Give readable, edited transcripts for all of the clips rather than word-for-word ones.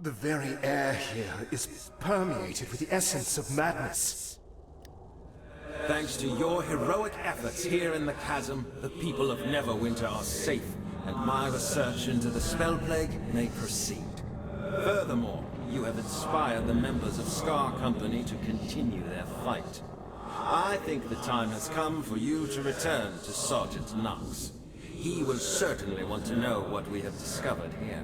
The very air here is permeated with the essence of madness. Thanks to your heroic efforts here in the chasm, the people of Neverwinter are safe, and my research into the spell plague may proceed. Furthermore, you have inspired the members of Scar Company to continue their fight. I think the time has come for you to return to Sergeant Knox. He will certainly want to know what we have discovered here.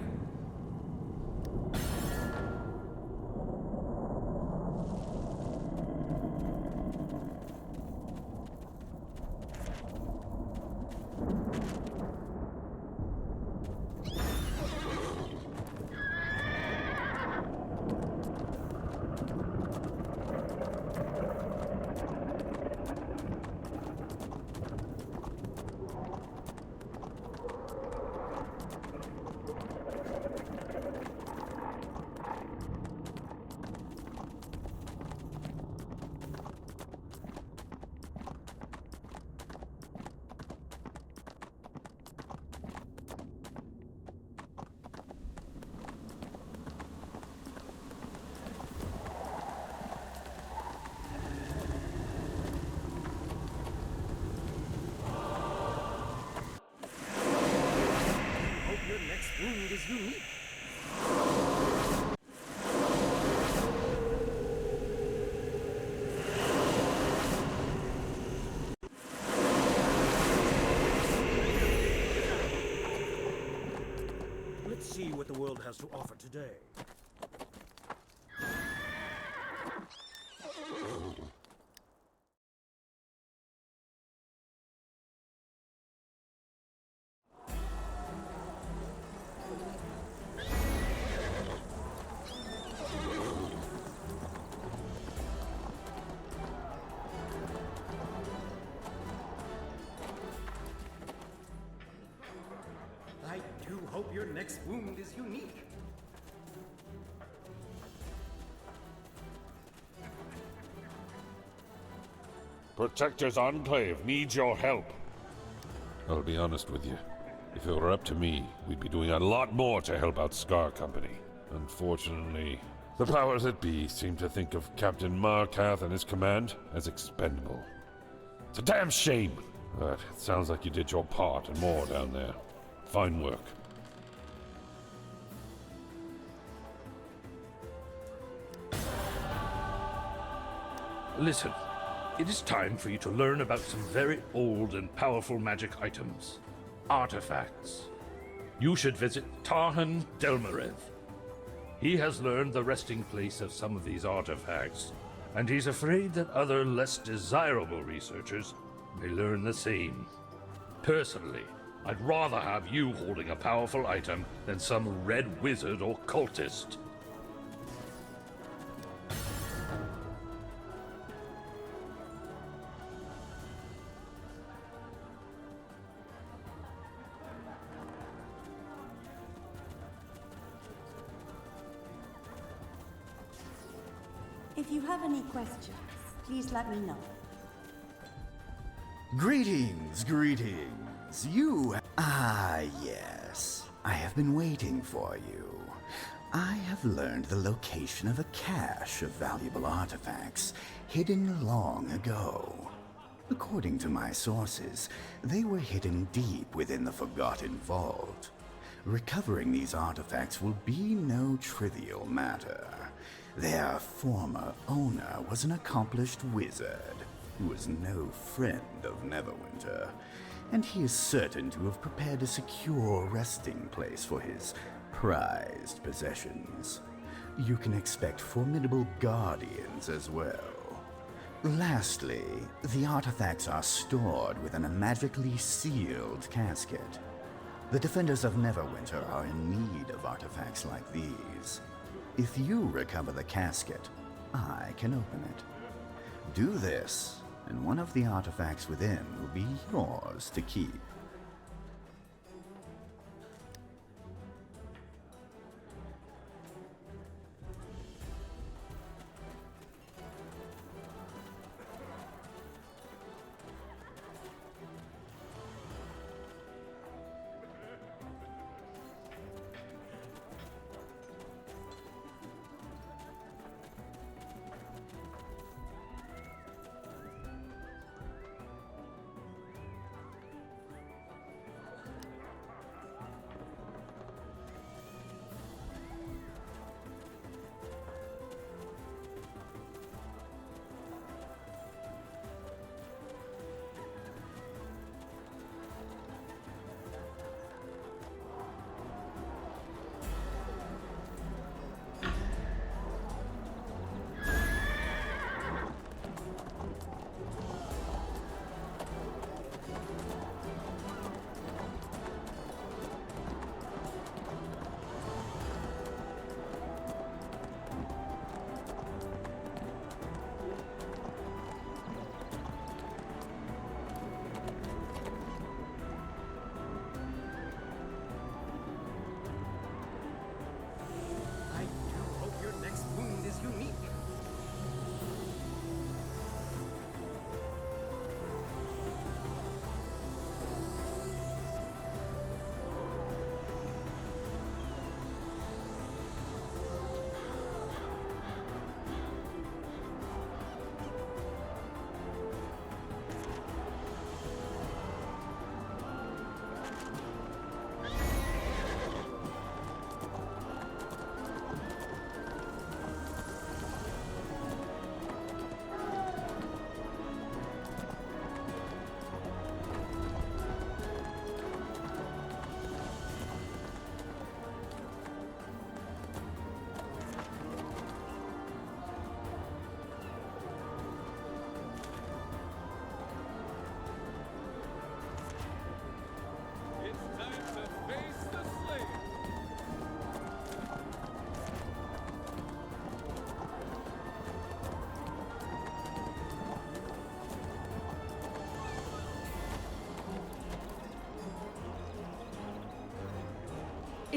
wound is unique. Let's see what the world has to offer today. I do hope your next wound is unique. Protector's Enclave needs your help. I'll be honest with you. If it were up to me, we'd be doing a lot more to help out Scar Company. Unfortunately, the powers that be seem to think of Captain Markath and his command as expendable. It's a damn shame, but it sounds like you did your part and more down there. Fine work. Listen, it is time for you to learn about some very old and powerful magic items. Artifacts. You should visit Tarhan Delmarev. He has learned the resting place of some of these artifacts, and he's afraid that other less desirable researchers may learn the same. Personally, I'd rather have you holding a powerful item than some red wizard or cultist. If you have any questions, please let me know. Greetings, greetings. Yes. I have been waiting for you. I have learned the location of a cache of valuable artifacts hidden long ago. According to my sources, they were hidden deep within the Forgotten Vault. Recovering these artifacts will be no trivial matter. Their former owner was an accomplished wizard who was no friend of Neverwinter, and he is certain to have prepared a secure resting place for his prized possessions. You can expect formidable guardians as well. Lastly, the artifacts are stored within a magically sealed casket. The defenders of Neverwinter are in need of artifacts like these. If you recover the casket, I can open it. Do this, and one of the artifacts within will be yours to keep.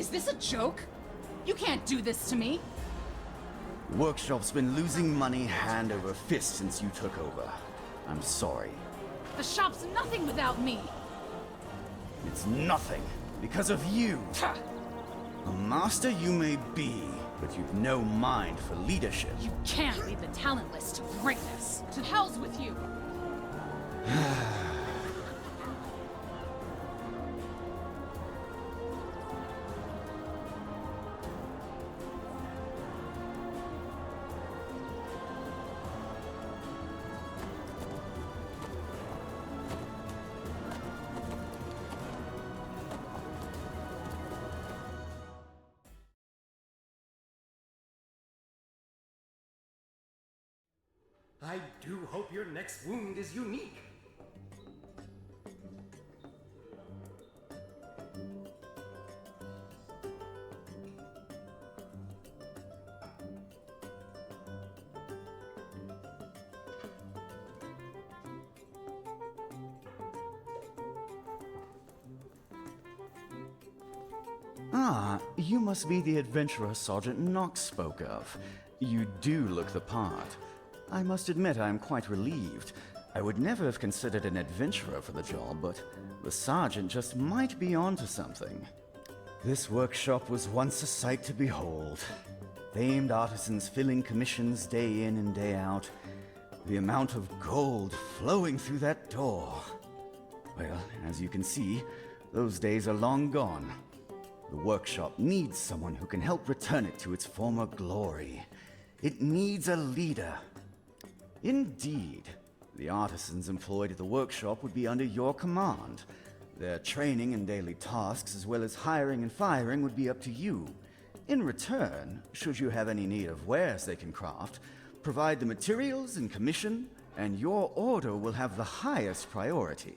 Is this a joke? You can't do this to me. Workshop's been losing money hand over fist since you took over. I'm sorry. The shop's nothing without me. It's nothing because of you. Tuh. A master you may be, but you've no mind for leadership. You can't lead the talentless to greatness. To hell's with you. I do hope your next wound is unique. Ah, you must be the adventurer Sergeant Knox spoke of. You do look the part. I must admit I'm quite relieved. I would never have considered an adventurer for the job, but the sergeant just might be onto something. This workshop was once a sight to behold. Famed artisans filling commissions day in and day out. The amount of gold flowing through that door. Well, as you can see, those days are long gone. The workshop needs someone who can help return it to its former glory. It needs a leader. Indeed, the artisans employed at the workshop would be under your command. Their training and daily tasks, as well as hiring and firing, would be up to you. In return, should you have any need of wares they can craft, provide the materials and commission, and your order will have the highest priority.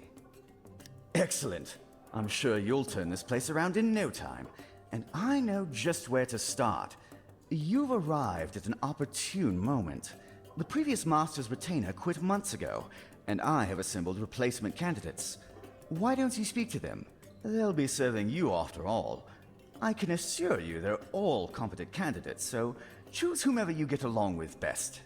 Excellent. I'm sure you'll turn this place around in no time, and I know just where to start. You've arrived at an opportune moment. The previous master's retainer quit months ago, and I have assembled replacement candidates. Why don't you speak to them? They'll be serving you after all. I can assure you they're all competent candidates, so choose whomever you get along with best.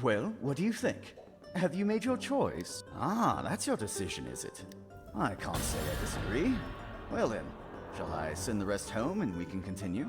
Well, what do you think? Have you made your choice? Ah, that's your decision, is it? I can't say I disagree. Well then, shall I send the rest home and we can continue?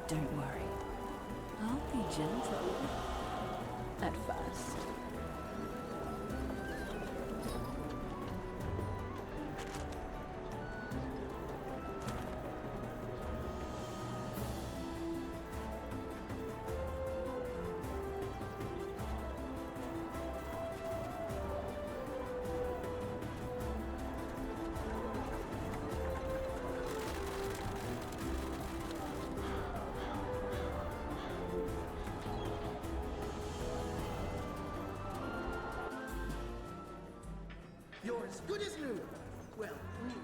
Don't worry. I'll be gentle. at first. You're as good as new. Well, new.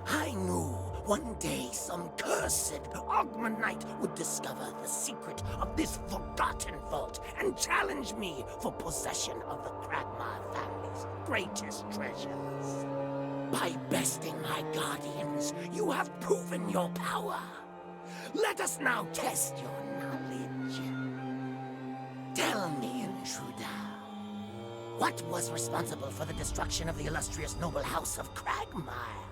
I knew one day some cursed Ogmanite would discover the secret of this forgotten vault and challenge me for possession of the Kragmar family's greatest treasures. By besting my guardians, you have proven your power. Let us now test your knowledge. Tell me, intruder, what was responsible for the destruction of the illustrious noble house of Kragmar?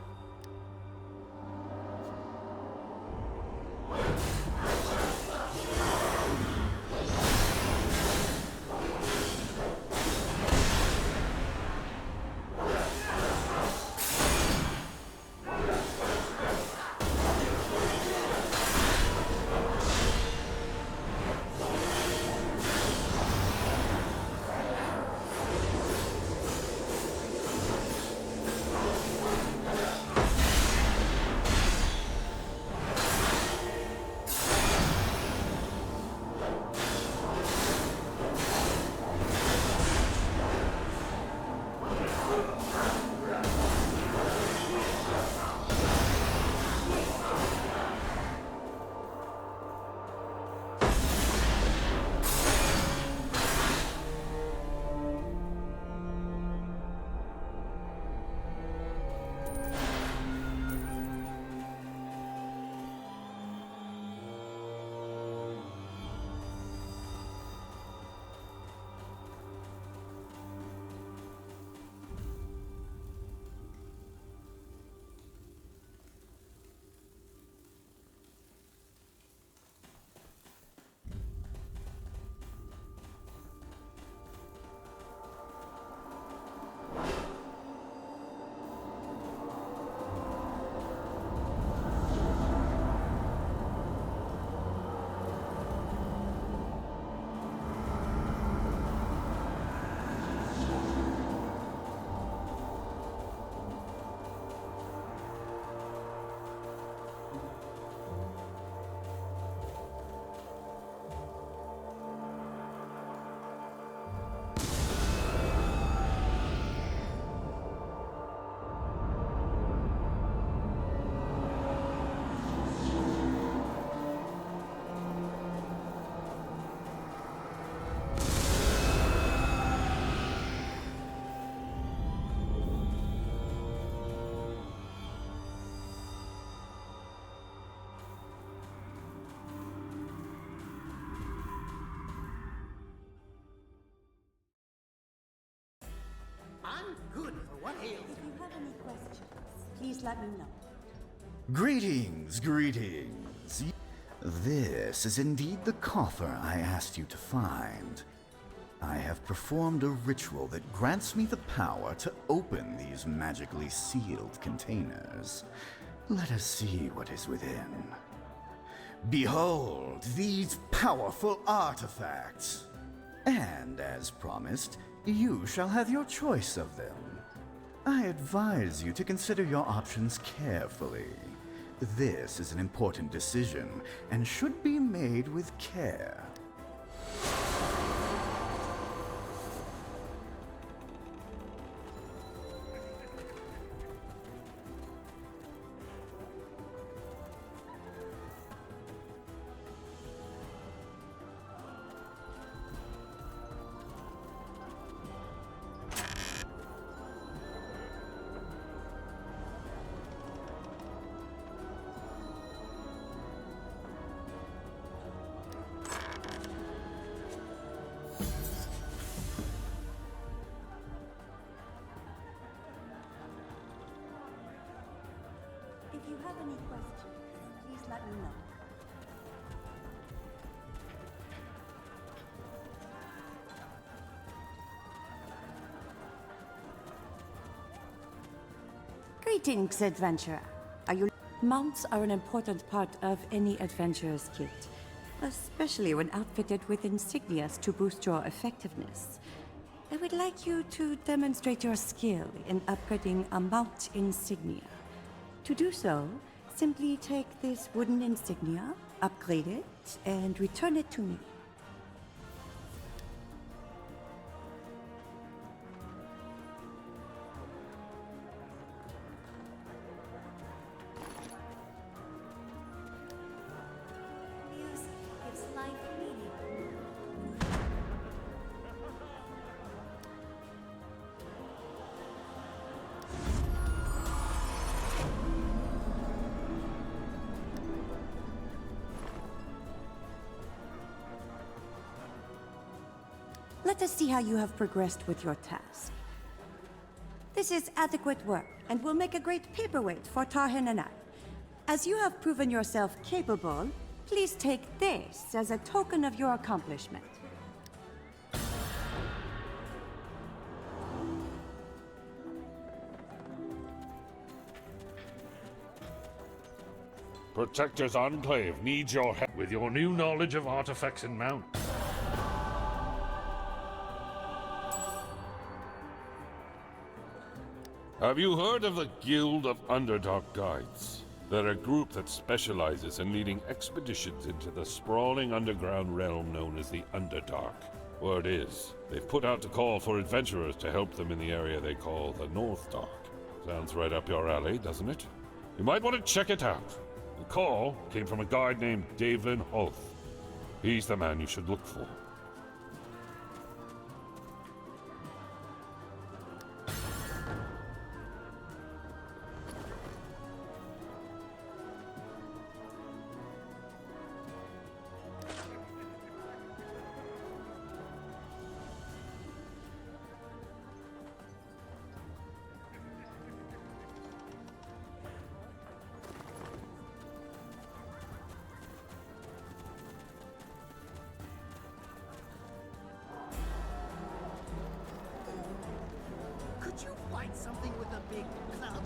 I'm good for what ails If you have any questions, please let me know. Greetings, greetings. This is indeed the coffer I asked you to find. I have performed a ritual that grants me the power to open these magically sealed containers. Let us see what is within. Behold these powerful artifacts. And as promised, you shall have your choice of them. I advise you to consider your options carefully. This is an important decision and should be made with care. If you have any questions, please let me know. Greetings, adventurer. Are you... Mounts are an important part of any adventurer's kit, especially when outfitted with insignias to boost your effectiveness. I would like you to demonstrate your skill in upgrading a mount insignia. To do so, simply take this wooden insignia, upgrade it, and return it to me. Music gives life meaning. Let us see how you have progressed with your task. This is adequate work, and will make a great paperweight for Tarhin and I. As you have proven yourself capable, please take this as a token of your accomplishment. Protector's Enclave needs your help. With your new knowledge of artifacts and mounts, Have you heard of the Guild of Underdark Guides? They're a group that specializes in leading expeditions into the sprawling underground realm known as the Underdark. Word is, they've put out a call for adventurers to help them in the area they call the North Dark. Sounds right up your alley, doesn't it? You might want to check it out. The call came from a guide named Davin Hoth. He's the man you should look for. Could you fight something with a big club?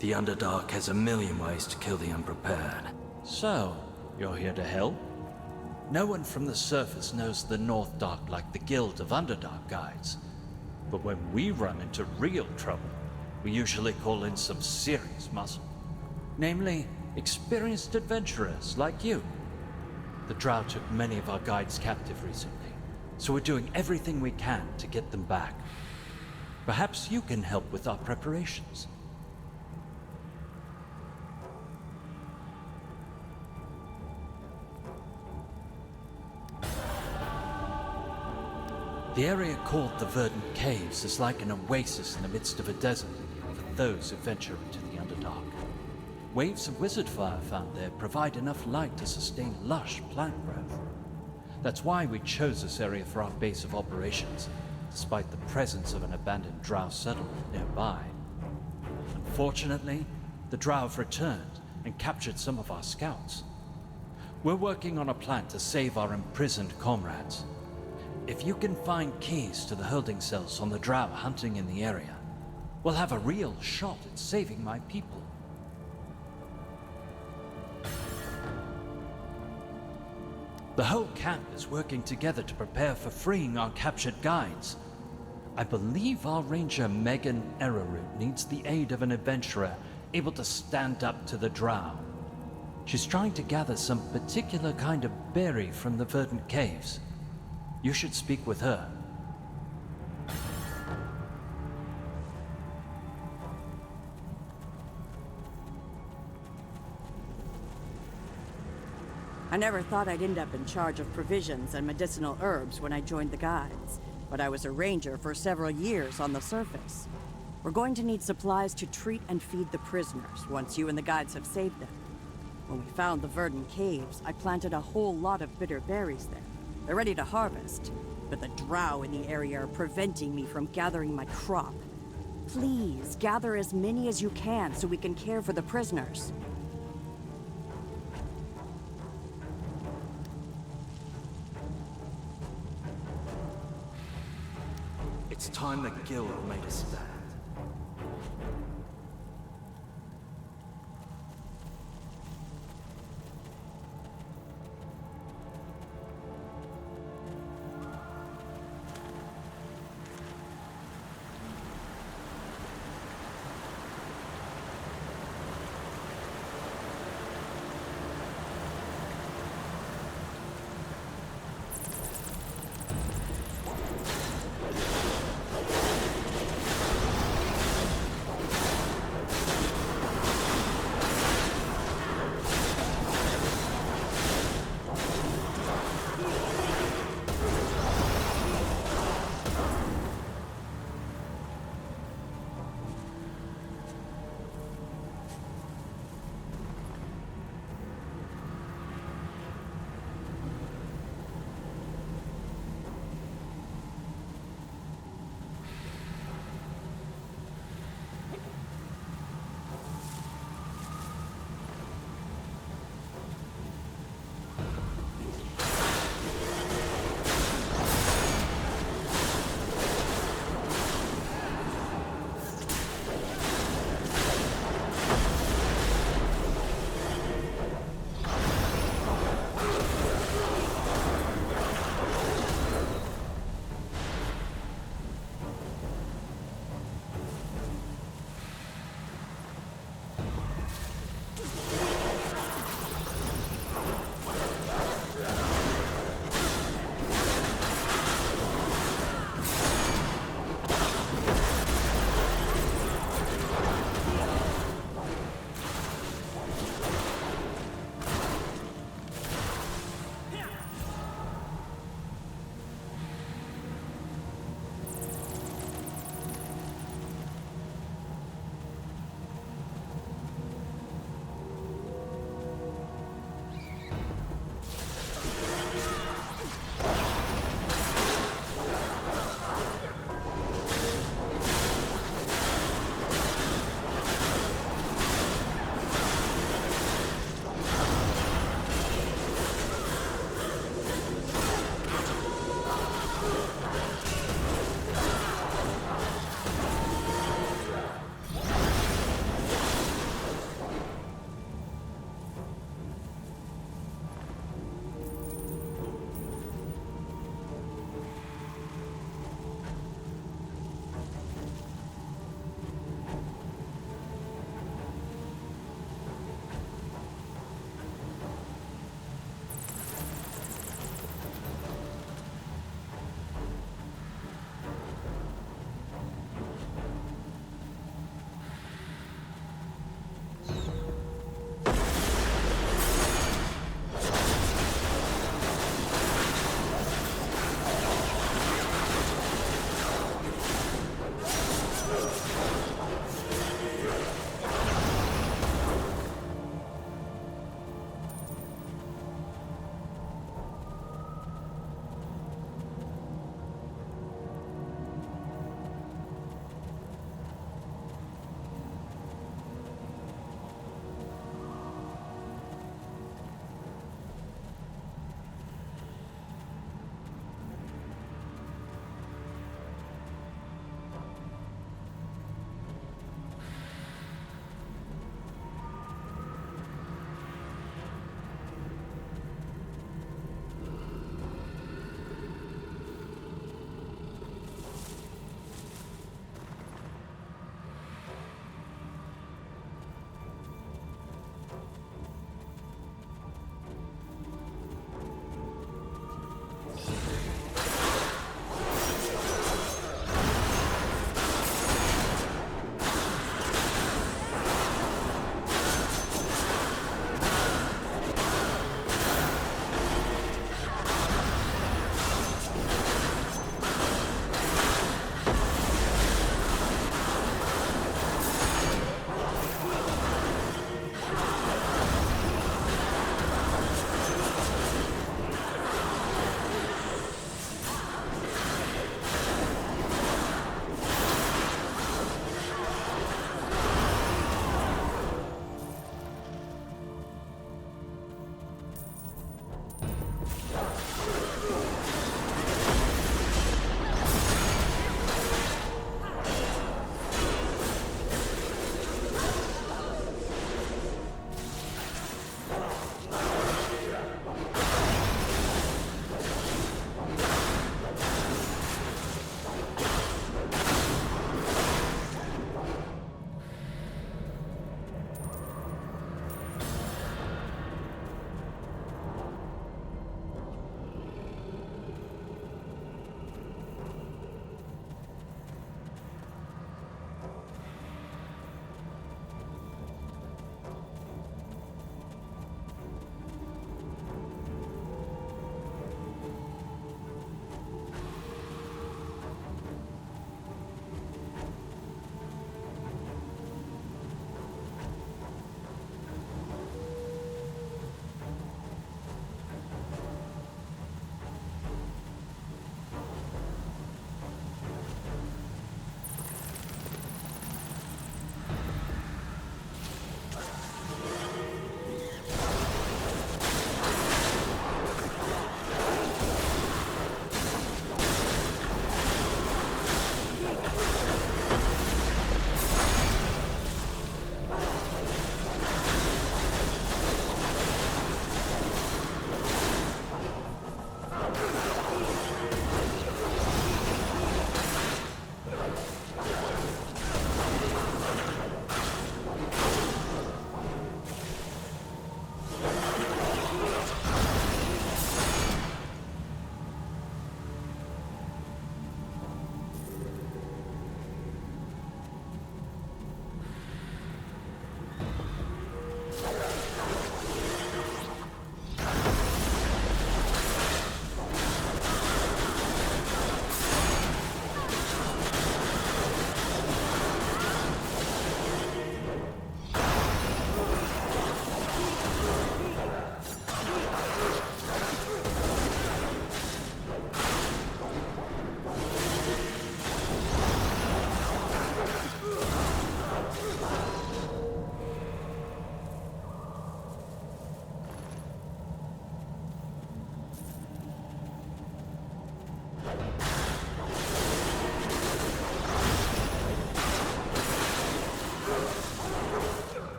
The Underdark has a million ways to kill the unprepared. So, you're here to help? No one from the surface knows the North Dark like the Guild of Underdark guides. But when we run into real trouble, we usually call in some serious muscle. Namely, experienced adventurers like you. The Drow took many of our guides captive recently, so we're doing everything we can to get them back. Perhaps you can help with our preparations. The area called the Verdant Caves is like an oasis in the midst of a desert for those who venture into the Underdark. Waves of wizard fire found there provide enough light to sustain lush plant growth. That's why we chose this area for our base of operations, despite the presence of an abandoned Drow settlement nearby. Unfortunately, the Drow have returned and captured some of our scouts. We're working on a plan to save our imprisoned comrades. If you can find keys to the holding cells on the Drow hunting in the area, we'll have a real shot at saving my people. The whole camp is working together to prepare for freeing our captured guides. I believe our ranger Megan Arrowroot needs the aid of an adventurer able to stand up to the Drow. She's trying to gather some particular kind of berry from the Verdant Caves. You should speak with her. I never thought I'd end up in charge of provisions and medicinal herbs when I joined the Guides, but I was a ranger for several years on the surface. We're going to need supplies to treat and feed the prisoners once you and the Guides have saved them. When we found the Verdant Caves, I planted a whole lot of bitter berries there. They're ready to harvest, but the Drow in the area are preventing me from gathering my crop. Please, gather as many as you can so we can care for the prisoners. It's time the Guild made a stand.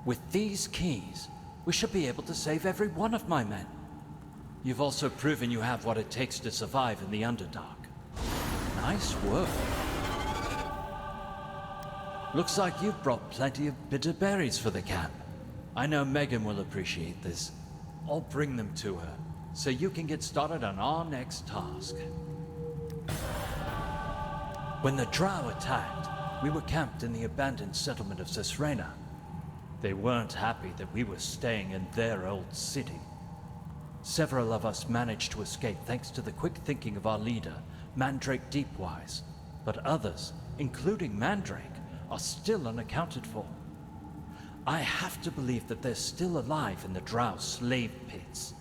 With these keys, we should be able to save every one of my men. You've also proven you have what it takes to survive in the Underdark. Nice work. Looks like you've brought plenty of bitter berries for the camp. I know Megan will appreciate this. I'll bring them to her, so you can get started on our next task. When the Drow attacked, we were camped in the abandoned settlement of Cesrena. They weren't happy that we were staying in their old city. Several of us managed to escape thanks to the quick thinking of our leader, Mandrake Deepwise, but others, including Mandrake, are still unaccounted for. I have to believe that they're still alive in the Drow slave pits.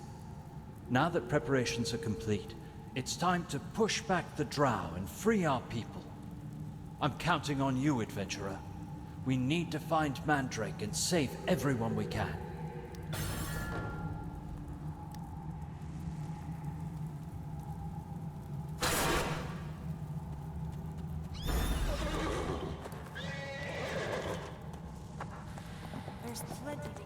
Now that preparations are complete, it's time to push back the Drow and free our people. I'm counting on you, adventurer. We need to find Mandrake and save everyone we can. There's plenty to eat.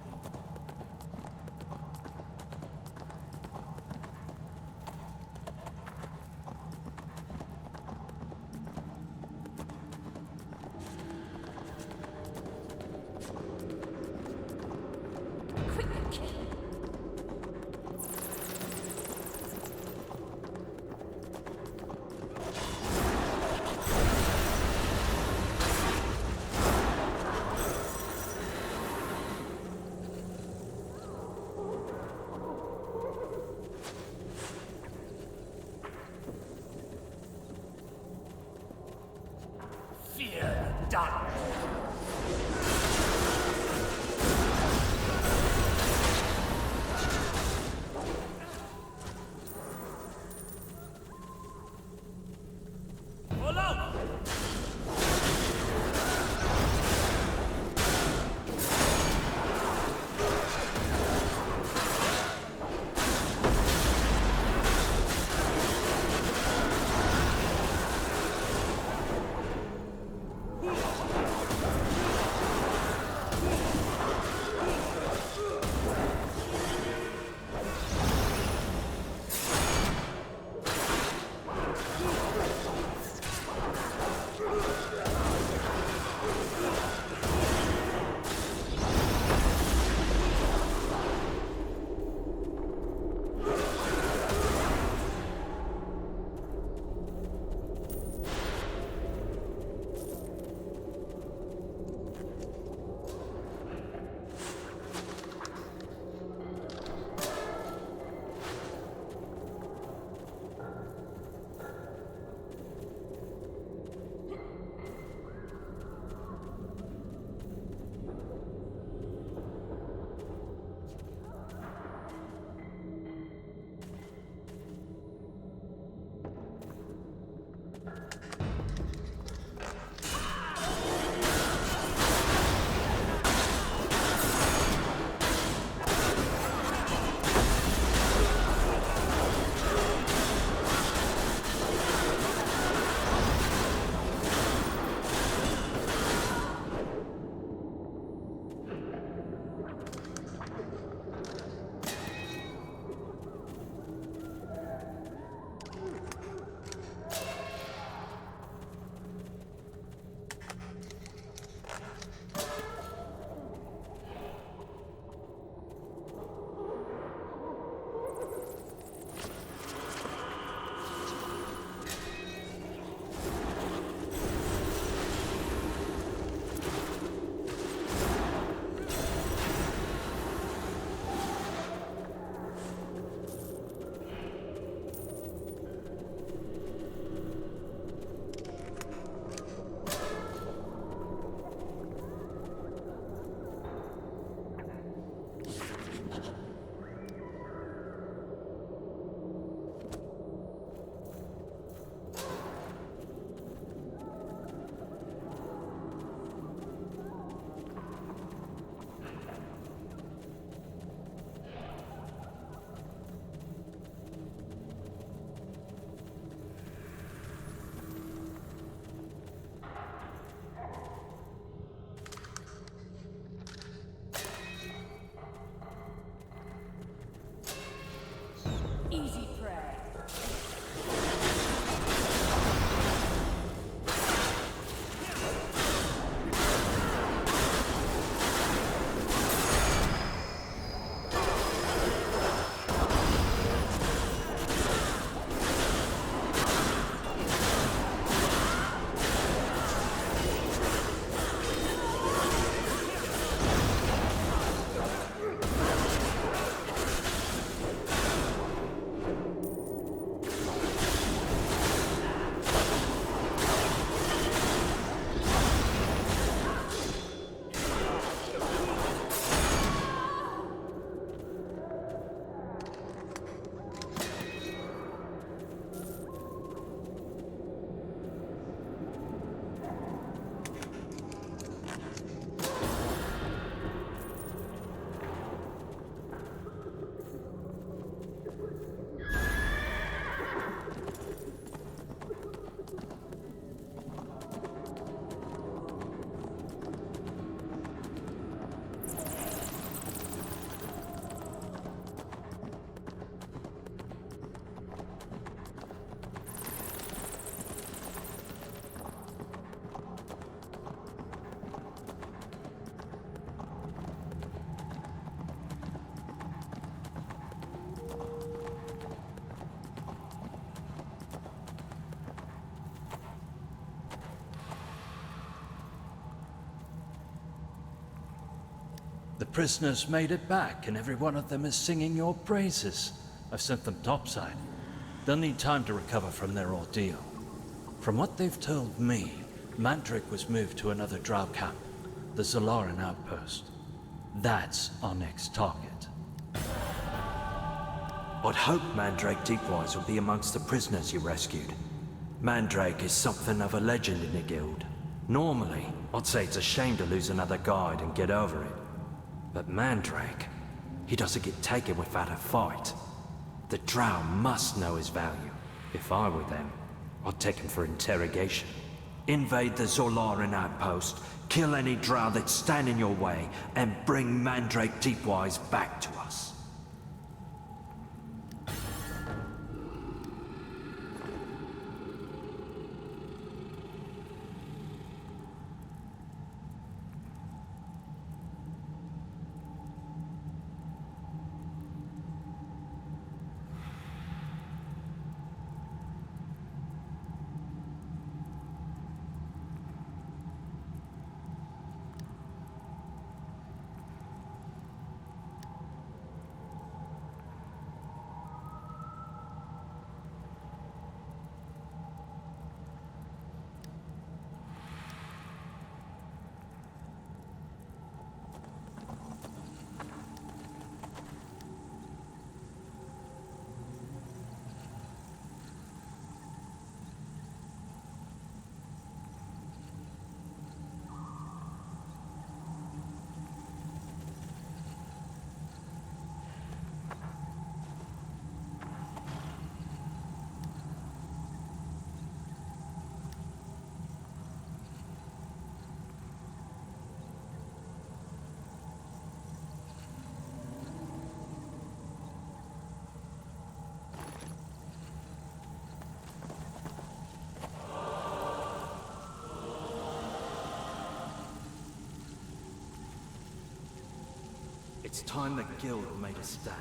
prisoners made it back, and every one of them is singing your praises. I've sent them topside. They'll need time to recover from their ordeal. From what they've told me, Mandrake was moved to another drow camp, the Zolaran outpost. That's our next target. I'd hoped Mandrake Deepwise would be amongst the prisoners you rescued. Mandrake is something of a legend in the guild. Normally, I'd say it's a shame to lose another guide and get over it. But Mandrake, he doesn't get taken without a fight. The drow must know his value. If I were them, I'd take him for interrogation. Invade the Zolaran outpost, kill any drow that stand in your way, and bring Mandrake Deepwise back to us. It's time the guild made a stand.